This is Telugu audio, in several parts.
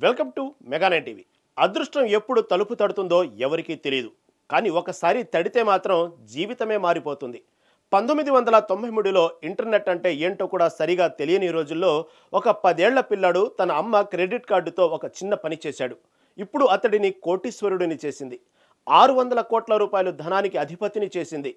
Welcome to Mega Nine TV. అదృష్టం ఎప్పుడు తలుపు తడుతుందో ఎవరికీ తెలియదు. కానీ ఒకసారి తడితే మాత్రం జీవితమే మారిపోతుంది. 1993లో ఇంటర్నెట్ అంటే ఏంటో కూడా సరిగా తెలియని రోజుల్లో ఒక 10 ఏళ్ల పిల్లాడు తన అమ్మ క్రెడిట్ కార్డుతో ఒక చిన్న పని చేశాడు. ఇప్పుడు అతడిని కోటీశ్వరుడిని చేసింది. 600 కోట్ల రూపాయలు ధనానికి అధిపతిని చేసింది.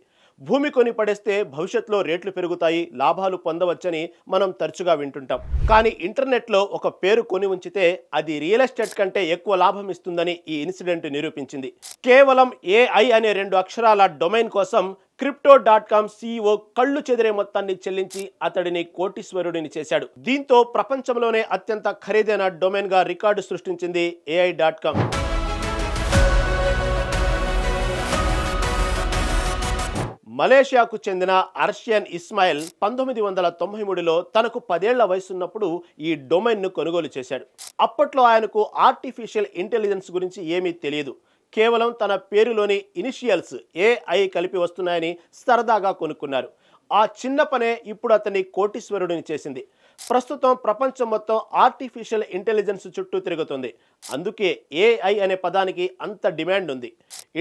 భూమి కొని పడేస్తే భవిష్యత్తులో రేట్లు పెరుగుతాయి, లాభాలు పొందవచ్చని మనం తరచుగా వింటుంటాం. కానీ ఇంటర్నెట్లో ఒక పేరు కొని ఉంచితే అది రియల్ ఎస్టేట్ కంటే ఎక్కువ లాభం ఇస్తుందని ఈ ఇన్సిడెంట్ నిరూపించింది. కేవలం ఏఐ అనే 2 అక్షరాల డొమైన్ కోసం crypto.com CEO కళ్ళు చెదిరే మొత్తాన్ని చెల్లించి అతడిని కోటీశ్వరుడిని చేశాడు. దీంతో ప్రపంచంలోనే అత్యంత ఖరీదైన డొమైన్ గా రికార్డు సృష్టించింది AI.com. మలేషియాకు చెందిన అర్షియన్ ఇస్మాయిల్ 1993లో తనకు 10 ఏళ్ల వయసున్నప్పుడు ఈ డొమైన్ను కొనుగోలు చేశాడు. అప్పట్లో ఆయనకు ఆర్టిఫిషియల్ ఇంటెలిజెన్స్ గురించి ఏమీ తెలియదు. కేవలం తన పేరులోని ఇనిషియల్స్ ఏఐ కలిపి వస్తున్నాయని సరదాగా కొనుక్కున్నారు. ఆ చిన్న పనే ఇప్పుడు అతన్ని కోటీశ్వరుడిని చేసింది. ప్రస్తుతం ప్రపంచం మొత్తం ఆర్టిఫిషియల్ ఇంటెలిజెన్స్ చుట్టూ తిరుగుతుంది. అందుకే ఏఐ అనే పదానికి అంత డిమాండ్ ఉంది.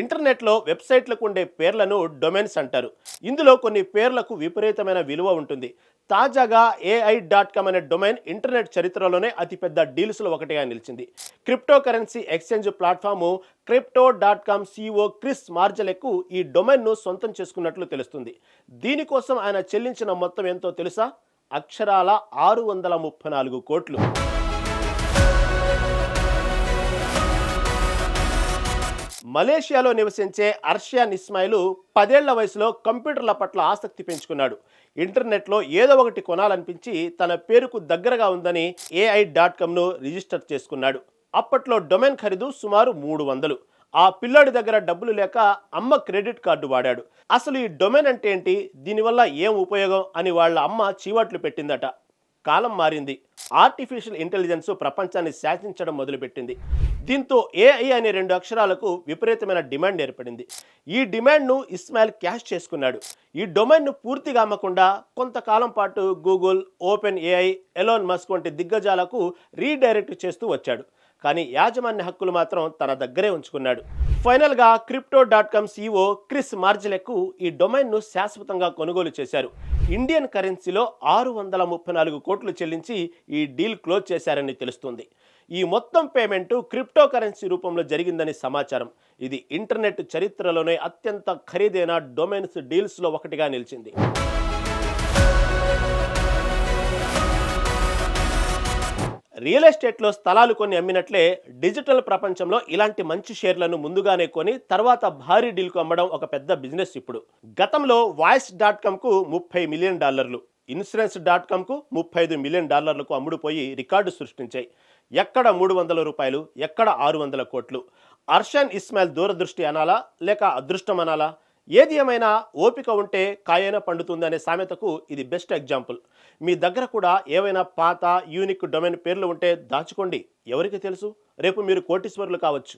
ఇంటర్నెట్లో వెబ్సైట్లకు ఉండే పేర్లను డొమైన్స్ అంటారు. ఇందులో కొన్ని పేర్లకు విపరీతమైన విలువ ఉంటుంది. తాజాగా AI.com అనే డొమైన్ ఇంటర్నెట్ చరిత్రలోనే అతిపెద్ద డీల్స్లో ఒకటిగా నిలిచింది. Crypto currency exchange platform crypto.com CEO Chris మార్జలెకు ఈ డొమైన్ను సొంతం చేసుకున్నట్లు తెలుస్తుంది. దీనికోసం ఆయన చెల్లించిన మొత్తం ఎంతో తెలుసా? అక్షరాల 634 కోట్లు. మలేషియాలో నివసించే అర్షియన్ ఇస్మాయిల్ 10 ఏళ్ల వయసులో కంప్యూటర్ల పట్ల ఆసక్తి పెంచుకున్నాడు. ఇంటర్నెట్లో ఏదో ఒకటి కొనాలనిపించి తన పేరుకు దగ్గరగా ఉందని AI.comను రిజిస్టర్ చేసుకున్నాడు. అప్పట్లో డొమైన్ ఖరీదు సుమారు 300. ఆ పిల్లాడి దగ్గర డబ్బులు లేక అమ్మ క్రెడిట్ కార్డు వాడాడు. అసలు ఈ డొమైన్ అంటే ఏంటి, దీనివల్ల ఏం ఉపయోగం అని వాళ్ళ అమ్మ చీవాట్లు పెట్టిందట. కాలం మారింది. ఆర్టిఫిషియల్ ఇంటెలిజెన్స్ ప్రపంచాన్ని శాసించడం మొదలుపెట్టింది. దీంతో ఏఐ అనే 2 అక్షరాలకు విపరీతమైన డిమాండ్ ఏర్పడింది. ఈ డిమాండ్ను ఇస్మాయిల్ క్యాష్ చేసుకున్నాడు. ఈ డొమైన్ను పూర్తిగా అమ్మకుండా కొంతకాలం పాటు Google, open AI, Elon Musk వంటి దిగ్గజాలకు రీడైరెక్ట్ చేస్తూ వచ్చాడు. కానీ యాజమాన్య హక్కులు మాత్రం తన దగ్గరే ఉంచుకున్నాడు. ఫైనల్గా crypto.com CEO క్రిస్ మార్జలెకు ఈ డొమైన్ను శాశ్వతంగా కొనుగోలు చేశారు. ఇండియన్ కరెన్సీలో 634 కోట్లు చెల్లించి ఈ డీల్ క్లోజ్ చేశారని తెలుస్తుంది. ఈ మొత్తం పేమెంటు క్రిప్టో కరెన్సీ రూపంలో జరిగిందని సమాచారం. ఇది ఇంటర్నెట్ చరిత్రలోనే అత్యంత ఖరీదైన డొమైన్స్ డీల్స్లో ఒకటిగా నిలిచింది. రియల్ ఎస్టేట్లో స్థలాలు కొన్ని అమ్మినట్లే డిజిటల్ ప్రపంచంలో ఇలాంటి మంచి షేర్లను ముందుగానే కొని తర్వాత భారీ డీల్కు అమ్మడం ఒక పెద్ద బిజినెస్ ఇప్పుడు. గతంలో వాయిస్.comకు $30 మిలియన్, ఇన్సూరెన్స్.comకు $35 మిలియన్ అమ్ముడుపోయి రికార్డు సృష్టించాయి. ఎక్కడ 300 రూపాయలు, ఎక్కడ 600 కోట్లు. అర్షియన్ ఇస్మాయిల్ దూరదృష్టి అనాలా లేక అదృష్టం అనాలా? ఏది ఏమైనా ఓపిక ఉంటే కాయైనా పండుతుంది అనే సామెతకు ఇది బెస్ట్ ఎగ్జాంపుల్. మీ దగ్గర కూడా ఏవైనా పాత యూనిక్ డొమైన్ పేర్లు ఉంటే దాచుకోండి. ఎవరికి తెలుసు, రేపు మీరు కోటీశ్వరులు కావచ్చు.